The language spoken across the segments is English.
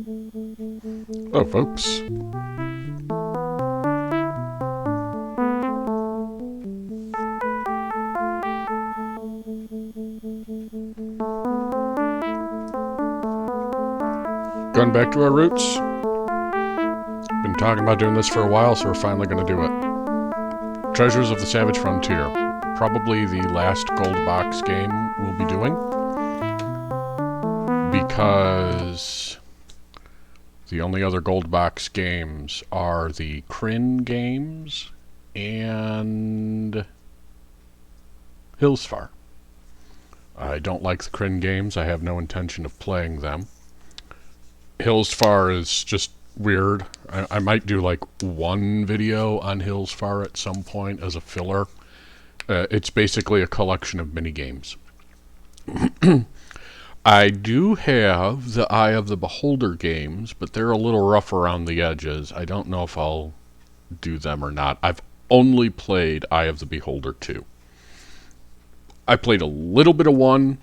Oh, folks. Going back to our roots. Been talking about doing this for a while, so we're finally going to do it. Treasures of the Savage Frontier. Probably the last gold box game we'll be doing. Because the only other gold box games are the Kryn games and Hillsfar. I don't like the Kryn games. I have no intention of playing them. Hillsfar is just weird. I might do like one video on Hillsfar at some point as a filler. It's basically a collection of mini games. I do have the Eye of the Beholder games, but they're a little rough around the edges. I don't know if I'll do them or not. I've only played Eye of the Beholder 2. I played a little bit of 1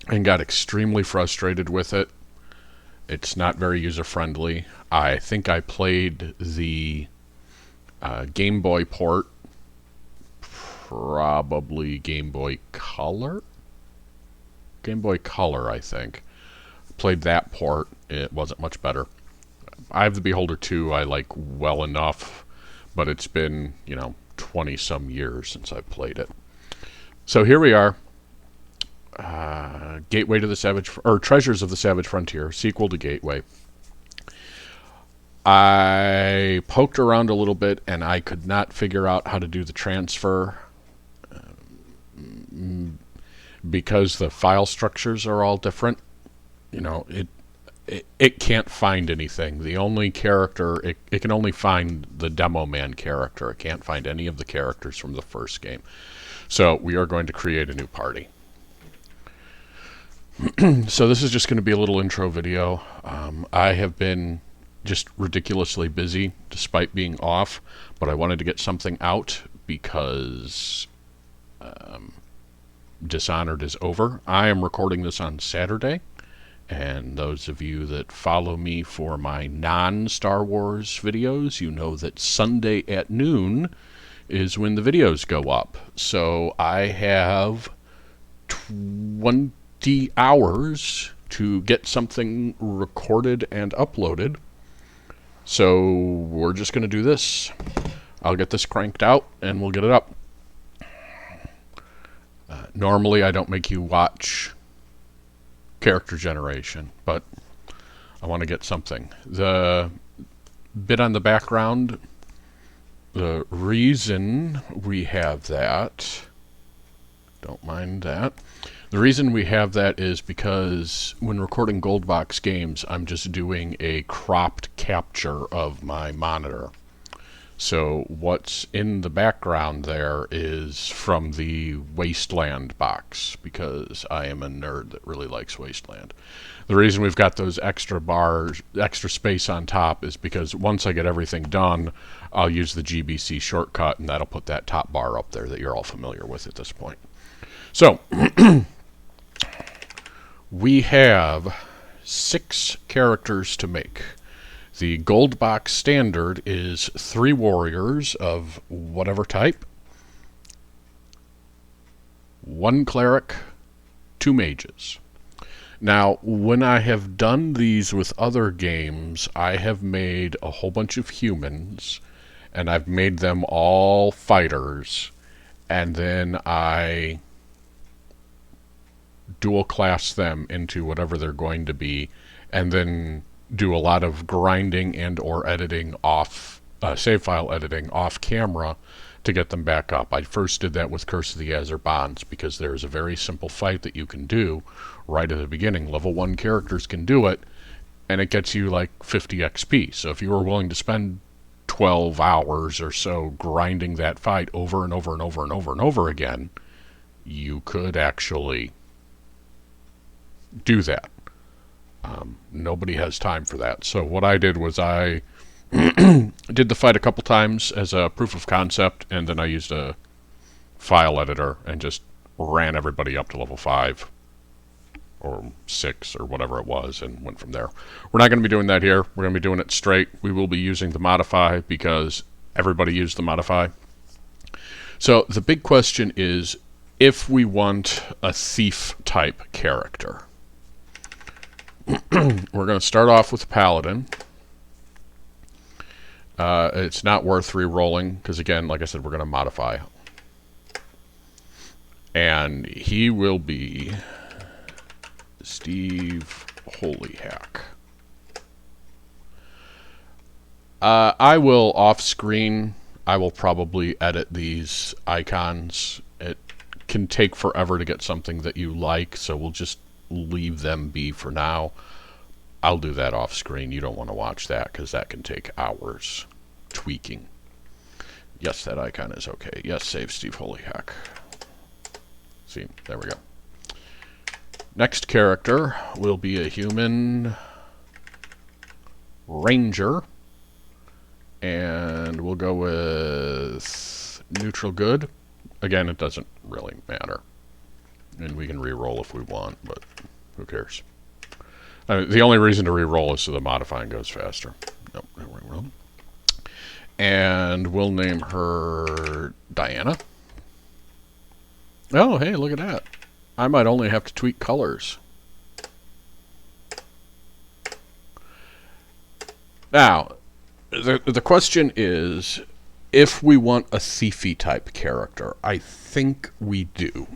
and got extremely frustrated with it. It's not very user-friendly. I think I played the Game Boy port, probably Game Boy Color? Game Boy Color, I think. Played that port. It wasn't much better. Eye of the Beholder 2 I like well enough, but it's been, 20-some years since I played it. So here we are. Gateway to the Savage, or Treasures of the Savage Frontier, sequel to Gateway. I poked around a little bit and I could not figure out how to do the transfer because the file structures are all different. It can't find anything. The only character, it can only find the Demo Man character. It can't find any of the characters from the first game. So we are going to create a new party. So this is just going to be a little intro video. I have been just ridiculously busy despite being off, but I wanted to get something out because Dishonored is over. I am recording this on Saturday, and those of you that follow me for my non-Star Wars videos, you know that Sunday at noon is when the videos go up. So I have 20 hours to get something recorded and uploaded. So we're just going to do this. I'll get this cranked out and we'll get it up. Normally I don't make you watch character generation, but I want to get something. The bit on the background, the reason we have that, don't mind that. The reason we have that is because when recording Gold Box games, I'm just doing a cropped capture of my monitor. So what's in the background there is from the Wasteland box, because I am a nerd that really likes Wasteland. The reason we've got those extra bars, extra space on top, is because once I get everything done, I'll use the GBC shortcut, and that'll put that top bar up there that you're all familiar with at this point. So we have 6 characters to make. The Gold Box standard is 3 warriors of whatever type, 1 cleric, 2 mages. Now, when I have done these with other games, I have made a whole bunch of humans, and I've made them all fighters, and then I dual class them into whatever they're going to be, and then do a lot of grinding and or editing off, save file editing off camera to get them back up. I first did that with Curse of the Azure Bonds because there's a very simple fight that you can do right at the beginning. Level 1 characters can do it, and it gets you like 50 XP. So if you were willing to spend 12 hours or so grinding that fight over and over and over and over and over again, you could actually do that. Nobody has time for that. So what I did was I did the fight a couple times as a proof of concept, and then I used a file editor and just ran everybody up to level 5 or 6 or whatever it was and went from there. We're not going to be doing that here. We're going to be doing it straight. We will be using the modify because everybody used the modify. So the big question is if we want a thief type character. We're going to start off with Paladin. It's not worth re-rolling because, again, like I said, we're going to modify. And he will be Steve Holyhack. I will off-screen. I will probably edit these icons. It can take forever to get something that you like, so we'll just leave them be for now. I'll do that off screen. You don't want to watch that because that can take hours tweaking. Yes, that icon is okay. Yes, save Steve Holyhack. See, there we go. Next character will be a human ranger. And we'll go with neutral good. Again, it doesn't really matter. And we can re-roll if we want, but who cares? The only reason to re-roll is so the modifying goes faster. Nope, no re-roll. And we'll name her Diana. Oh, hey, look at that. I might only have to tweak colors. Now, the question is, if we want a thiefy type character, I think we do.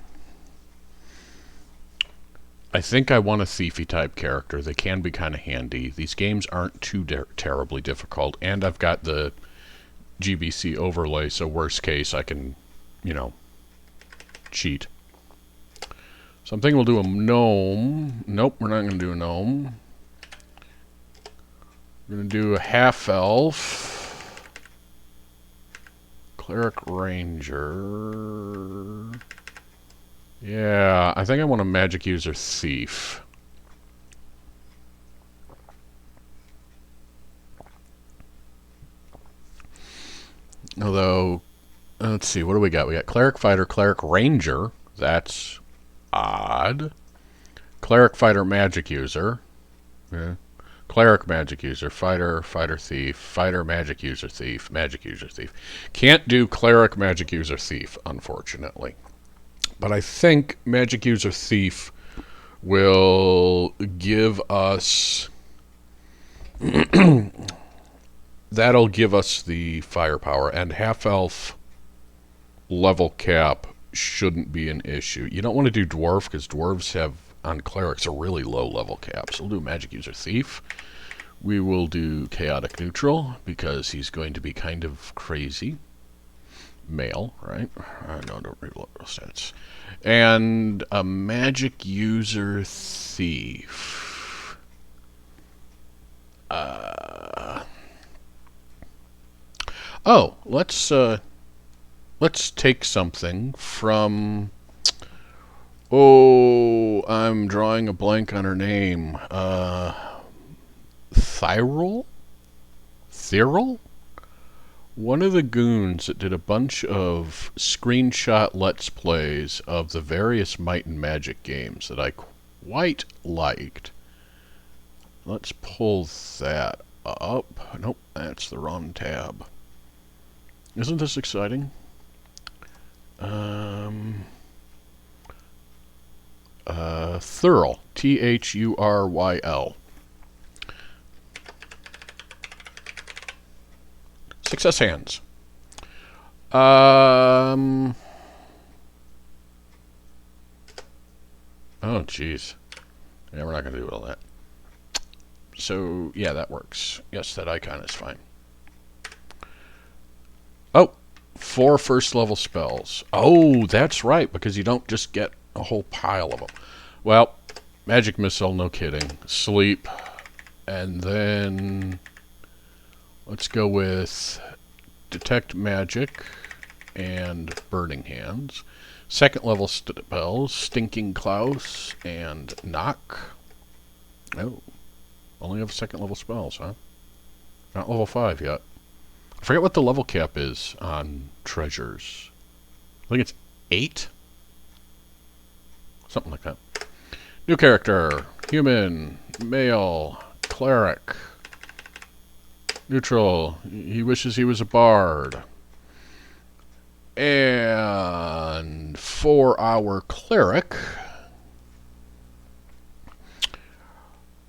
I think I want a thiefy type character. They can be kind of handy. These games aren't too terribly difficult, and I've got the GBC overlay, so worst case I can, cheat. So I'm thinking we'll do a gnome. Nope, we're not going to do a gnome. We're going to do a half-elf. Cleric Ranger. Yeah, I think I want a magic user thief. Although, let's see, what do we got? We got Cleric Fighter, Cleric Ranger. That's odd. Cleric Fighter, Magic User. Yeah. Cleric Magic User, Fighter, Fighter Thief, Fighter Magic User Thief, Magic User Thief. Can't do Cleric Magic User Thief, unfortunately. But I think Magic User Thief will give us... that'll give us the firepower, and half-elf level cap shouldn't be an issue. You don't want to do dwarf, because dwarves have, on clerics, a really low level cap. So we'll do Magic User Thief. We will do Chaotic Neutral, because he's going to be kind of crazy. Male, right? No, don't read those stats. And a Magic User Thief. Oh, let's take something from... Oh, I'm drawing a blank on her name. Thyrol? One of the goons that did a bunch of screenshot Let's Plays of the various Might and Magic games that I quite liked. Let's pull that up. Nope, that's the wrong tab. Isn't this exciting? Thurl. Thuryl. Success hands. Oh, jeez. Yeah, we're not going to do all that. So, yeah, that works. Yes, that icon is fine. Oh, 4 first level spells. Oh, that's right, because you don't just get a whole pile of them. Well, Magic Missile, no kidding. Sleep. And then... let's go with Detect Magic and Burning Hands. Second level spells, Stinking Klaus and Knock. Oh, only have second level spells, huh? Not level 5 yet. I forget what the level cap is on treasures. I think it's 8? Something like that. New character. Human. Male. Cleric. Neutral. He wishes he was a bard. And for our cleric,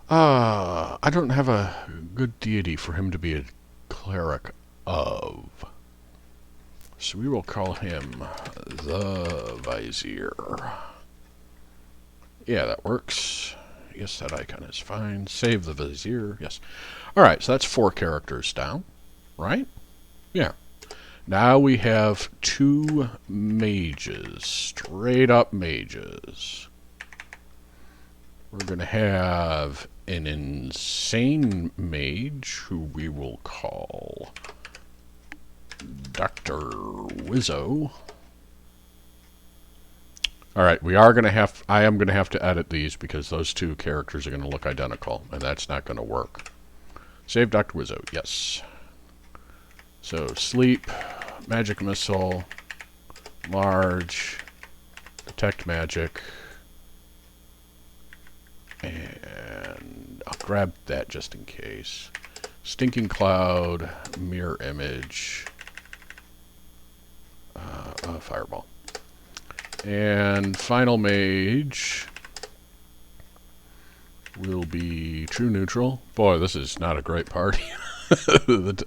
I don't have a good deity for him to be a cleric of. So we will call him the Vizier. Yeah, that works. Yes, that icon is fine. Save the Vizier. Yes. Alright, so that's 4 characters down, right? Yeah. Now we have 2 mages. Straight up mages. We're going to have an insane mage who we will call Dr. Wizzo. Alright, I am going to have to edit these because those 2 characters are going to look identical, and that's not going to work. Save Dr. Wizzo, yes. So, sleep, magic missile, large, detect magic, and I'll grab that just in case. Stinking cloud, mirror image, fireball. And final mage will be true neutral. Boy, this is not a great party. The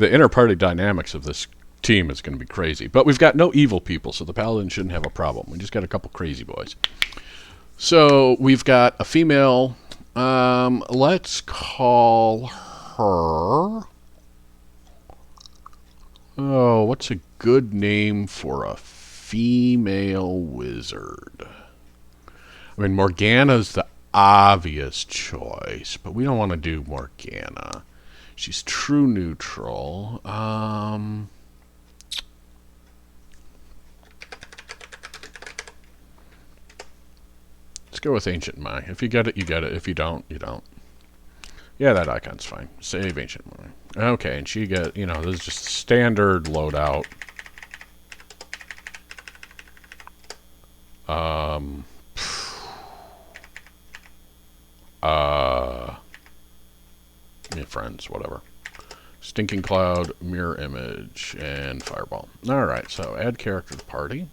inter-party dynamics of this team is going to be crazy. But we've got no evil people, so the paladin shouldn't have a problem. We just got a couple crazy boys. So we've got a female. Let's call her... Oh, what's a good name for a female wizard? I mean, Morgana's the obvious choice, but we don't want to do Morgana. She's true neutral. Let's go with Ancient Mai. If you get it, you get it. If you don't, you don't. Yeah, that icon's fine. Save Ancient Mai. Okay, and she get, this is just standard loadout. Yeah, friends, whatever. Stinking Cloud, Mirror Image, and Fireball. Alright, so add character to party.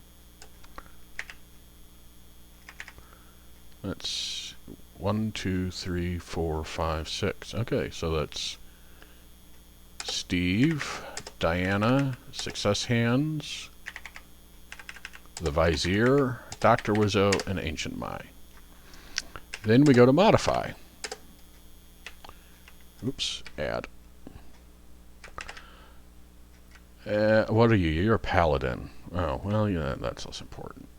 That's 1, 2, 3, 4, 5, 6. Okay, so that's Steve, Diana, Success Hands, the Vizier, Dr. Wizzo, and Ancient Mai. Then we go to modify. Oops, add. What are you? You're a paladin. Oh, well, yeah, that's less important.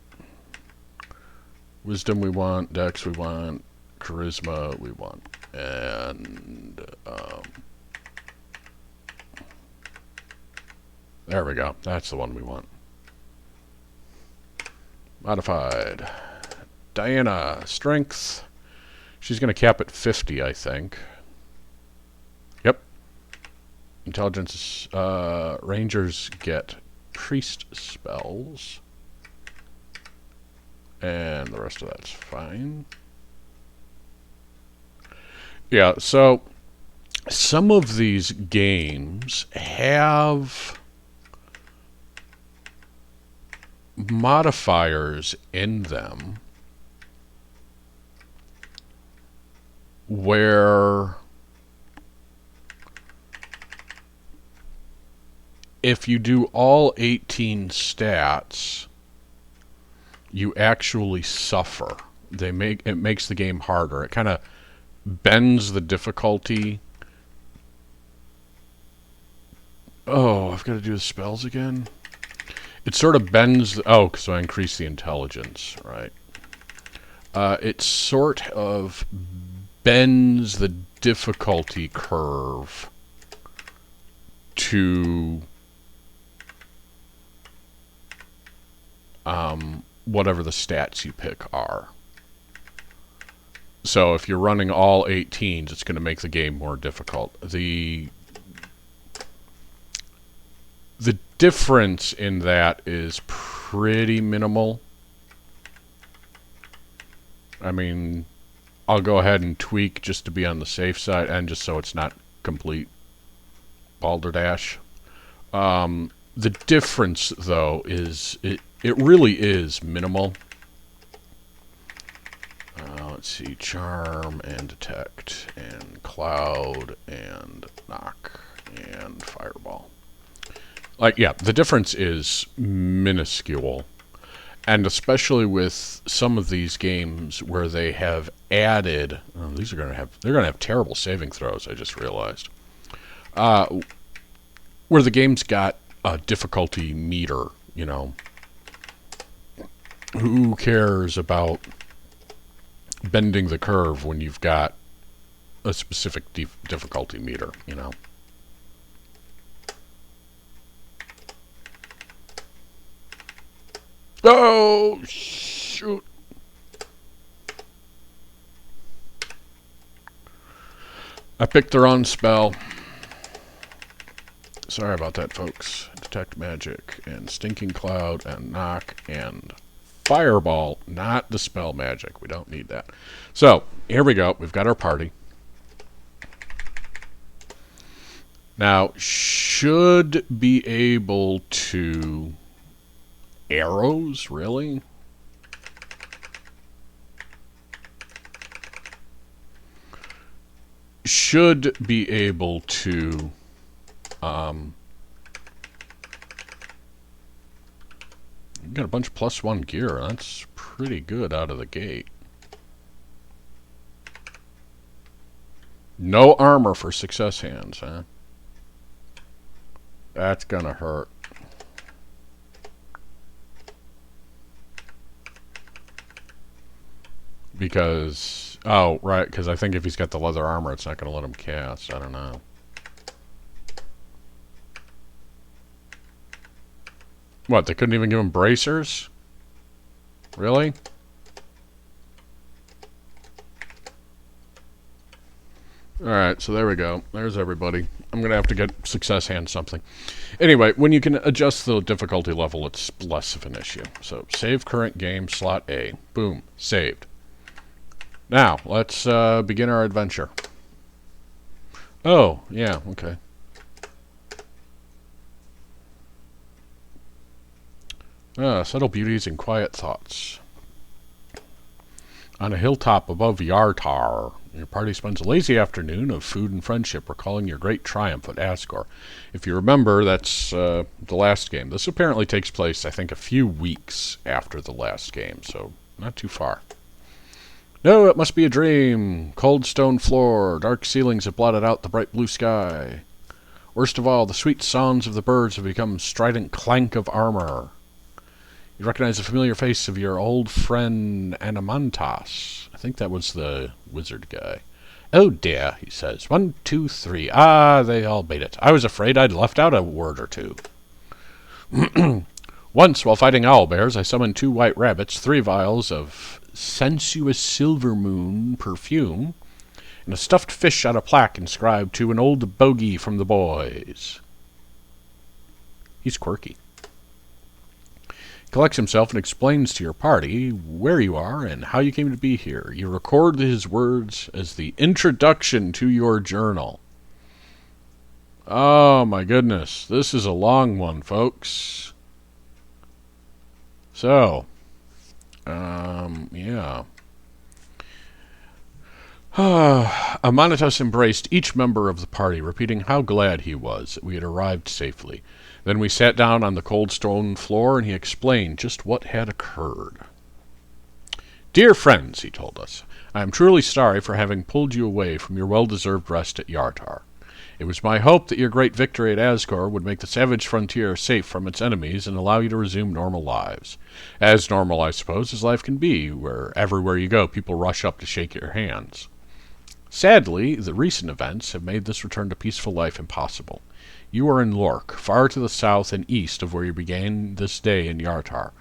Wisdom we want, Dex we want, Charisma we want, and there we go. That's the one we want. Modified. Diana, Strength. She's going to cap at 50, I think. Yep. Intelligence. Rangers get priest spells. And the rest of that's fine. Yeah, so some of these games have modifiers in them where if you do all 18 stats, you actually suffer. It makes the game harder. It kind of bends the difficulty. Oh, I've got to do the spells again. It sort of bends. Oh, so I increase the intelligence, right? It sort of bends the difficulty curve to whatever the stats you pick are. So if you're running all 18s, it's going to make the game more difficult. The difference in that is pretty minimal. I mean, I'll go ahead and tweak just to be on the safe side and just so it's not complete balderdash. The difference, though, is it really is minimal. Let's see, charm and detect and cloud and knock and fireball. Like, yeah, the difference is minuscule. And especially with some of these games where they have added, oh, they're gonna have terrible saving throws. I just realized, where the game's got a difficulty meter. You know, who cares about bending the curve when you've got a specific difficulty meter? You know. Oh, shoot. I picked the wrong spell. Sorry about that, folks. Detect magic and stinking cloud and knock and fireball, not the spell magic. We don't need that. So, here we go. We've got our party. Now, should be able to... Arrows, really? Should be able to got a bunch of +1 gear. That's pretty good out of the gate. No armor for success hands, huh? That's gonna hurt. Because, oh, right, because I think if he's got the leather armor, it's not going to let him cast. I don't know. What, they couldn't even give him bracers? Really? Alright, so there we go. There's everybody. I'm going to have to get success hand something. Anyway, when you can adjust the difficulty level, it's less of an issue. So, save current game, slot A. Boom. Saved. Now, let's begin our adventure. Oh, yeah, okay. Subtle beauties and quiet thoughts. On a hilltop above Yartar, your party spends a lazy afternoon of food and friendship, recalling your great triumph at Asgore. If you remember, that's the last game. This apparently takes place, I think, a few weeks after the last game, so not too far. No, it must be a dream. Cold stone floor, dark ceilings have blotted out the bright blue sky. Worst of all, the sweet songs of the birds have become strident clank of armor. You recognize the familiar face of your old friend Anamantas. I think that was the wizard guy. Oh dear, he says. 1, 2, 3. Ah, they all made it. I was afraid I'd left out a word or two. Once, while fighting owlbears, I summoned 2 white rabbits, 3 vials of sensuous silver moon perfume, and a stuffed fish on a plaque inscribed to an old bogey from the boys. He's quirky. He collects himself and explains to your party where you are and how you came to be here. You record his words as the introduction to your journal. Oh my goodness, this is a long one, folks. So, yeah. Amanitas embraced each member of the party, repeating how glad he was that we had arrived safely. Then we sat down on the cold stone floor, and he explained just what had occurred. Dear friends, he told us, I am truly sorry for having pulled you away from your well-deserved rest at Yartar. It was my hope that your great victory at Asgore would make the savage frontier safe from its enemies and allow you to resume normal lives. As normal, I suppose, as life can be, where everywhere you go people rush up to shake your hands. Sadly, the recent events have made this return to peaceful life impossible. You are in Lork, far to the south and east of where you began this day in Yartar.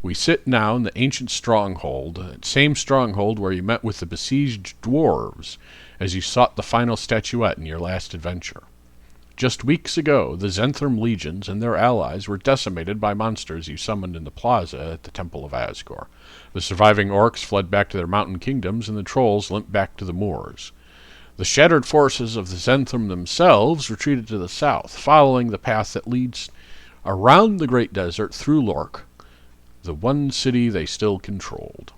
We sit now in the ancient stronghold, that same stronghold where you met with the besieged dwarves as you sought the final statuette in your last adventure. Just weeks ago, the Zenthram legions and their allies were decimated by monsters you summoned in the plaza at the Temple of Asgore. The surviving orcs fled back to their mountain kingdoms, and the trolls limped back to the moors. The shattered forces of the Zenthram themselves retreated to the south, following the path that leads around the Great Desert through Lork, the one city they still controlled.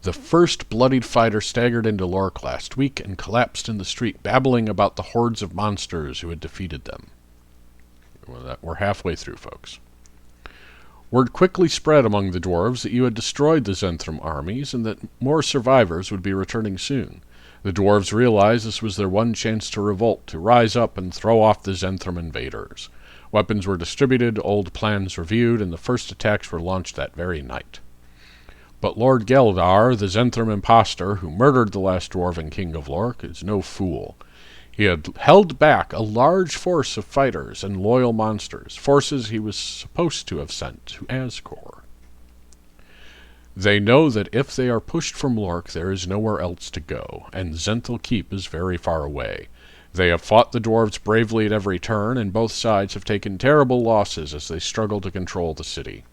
The first bloodied fighter staggered into Lork last week and collapsed in the street, babbling about the hordes of monsters who had defeated them. We're halfway through, folks. Word quickly spread among the dwarves that you had destroyed the Zenthram armies and that more survivors would be returning soon. The dwarves realized this was their one chance to revolt, to rise up and throw off the Zenthram invaders. Weapons were distributed, old plans reviewed, and the first attacks were launched that very night. But Lord Geldar, the Zenthram impostor who murdered the last dwarven king of Lork, is no fool. He had held back a large force of fighters and loyal monsters, forces he was supposed to have sent to Asgore. They know that if they are pushed from Lork, there is nowhere else to go, and Zenthal Keep is very far away. They have fought the dwarves bravely at every turn, and both sides have taken terrible losses as they struggle to control the city.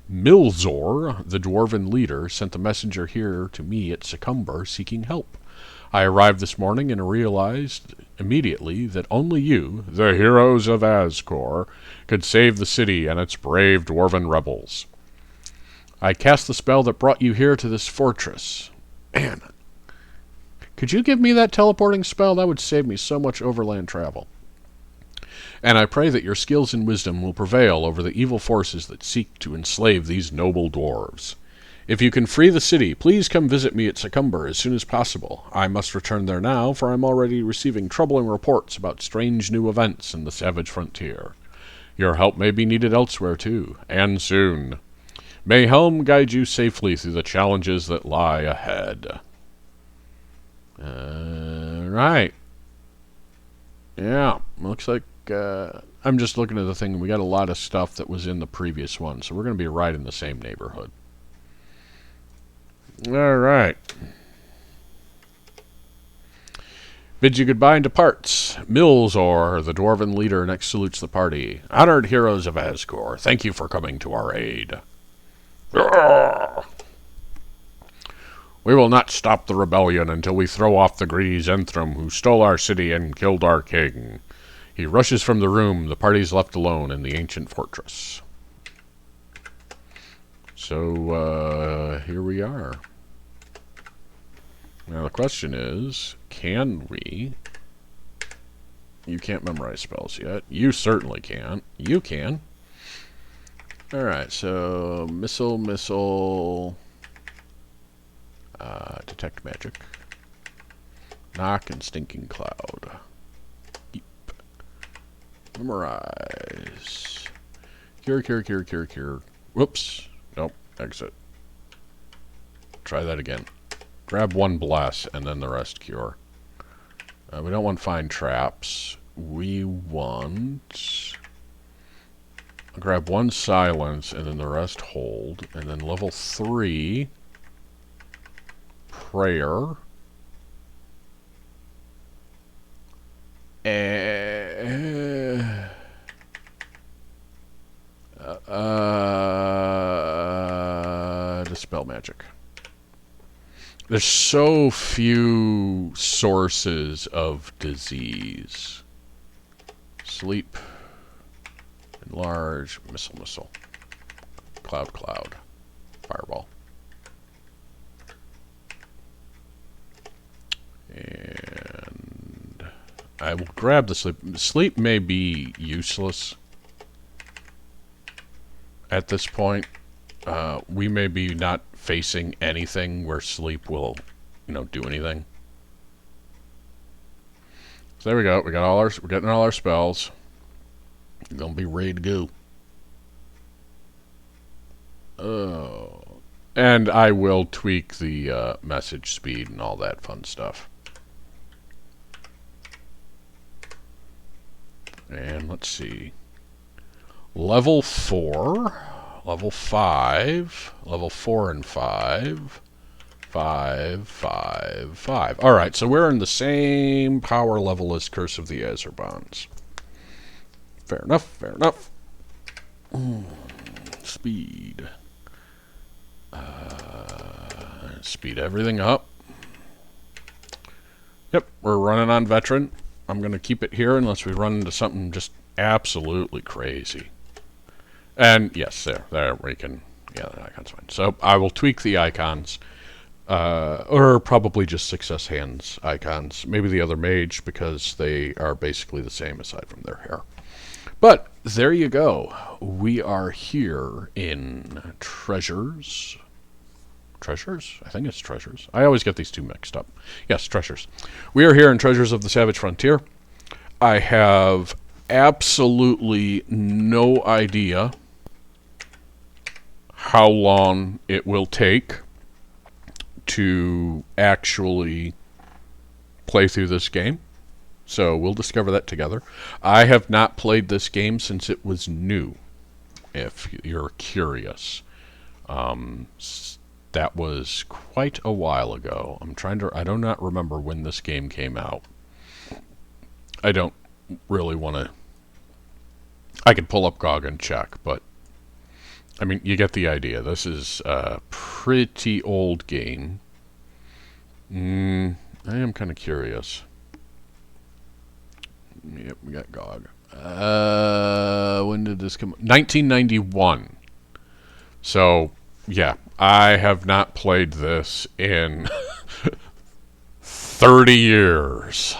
Milzor, the dwarven leader, sent a messenger here to me at Succumber seeking help. I arrived this morning and realized immediately that only you, the heroes of Asgore, could save the city and its brave dwarven rebels. I cast the spell that brought you here to this fortress. Man, could you give me that teleporting spell? That would save me so much overland travel. And I pray that your skills and wisdom will prevail over the evil forces that seek to enslave these noble dwarves. If you can free the city, please come visit me at Succumber as soon as possible. I must return there now, for I'm already receiving troubling reports about strange new events in the savage frontier. Your help may be needed elsewhere, too, and soon. May Helm guide you safely through the challenges that lie ahead. Right. Yeah, looks like I'm just looking at the thing. We got a lot of stuff that was in the previous one, so we're going to be right in the same neighborhood. All right. Bids you goodbye and departs. Milzor, the dwarven leader, next salutes the party. Honored heroes of Asgore, thank you for coming to our aid. We will not stop the rebellion until we throw off the greedy Zenthram who stole our city and killed our king. He rushes from the room. The party's left alone in the ancient fortress. So, here we are. Now the question is, can we... You can't memorize spells yet. You certainly can. You can. Alright, so missile, detect magic. Knock and stinking cloud. Keep. Memorize. Cure. Whoops. Nope. Exit. Try that again. Grab one bless and then the rest cure. We don't want find traps. We want... Grab one silence and then the rest hold. And then level 3... Prayer. Dispel magic. There's so few sources of disease. Sleep. Enlarge. Missile. Cloud. Fireball. And I will grab the sleep. Sleep may be useless at this point. We may be not facing anything where sleep will, do anything. So there we go. We're getting all our spells. We're gonna be ready to go. Oh, and I will tweak the message speed and all that fun stuff. And let's see. Level 4, level 5, level 4 and 5, 5, 5, 5. All right, so we're in the same power level as Curse of the Azerbans. Fair enough, fair enough. Speed. Speed everything up. Yep, we're running on veteran. I'm going to keep it here unless we run into something just absolutely crazy. And yes, there we can, yeah, the icon's fine. So I will tweak the icons, or probably just success hands icons. Maybe the other mage, because they are basically the same aside from their hair. But there you go. We are here in Treasures. Treasures? I think it's Treasures. I always get these two mixed up. Yes, Treasures. We are here in Treasures of the Savage Frontier. I have absolutely no idea how long it will take to actually play through this game. So we'll discover that together. I have not played this game since it was new, if you're curious. That was quite a while ago. I do not remember when this game came out. I don't really want to... I could pull up GOG and check, but I mean, you get the idea. This is a pretty old game. I am kind of curious. Yep, we got GOG. When did this come out? 1991. So, yeah, I have not played this in 30 years.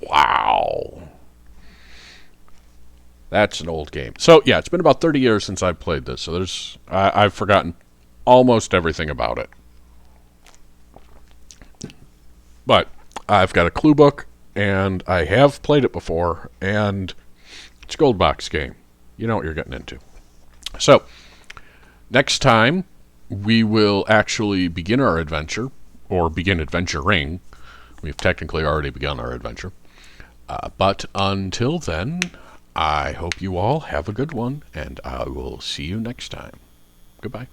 Wow. That's an old game. So, yeah, it's been about 30 years since I've played this. So I've forgotten almost everything about it. But I've got a clue book, and I have played it before, and it's a gold box game. You know what you're getting into. So, next time, we will actually begin our adventure, or begin adventuring. We've technically already begun our adventure. But until then, I hope you all have a good one, and I will see you next time. Goodbye.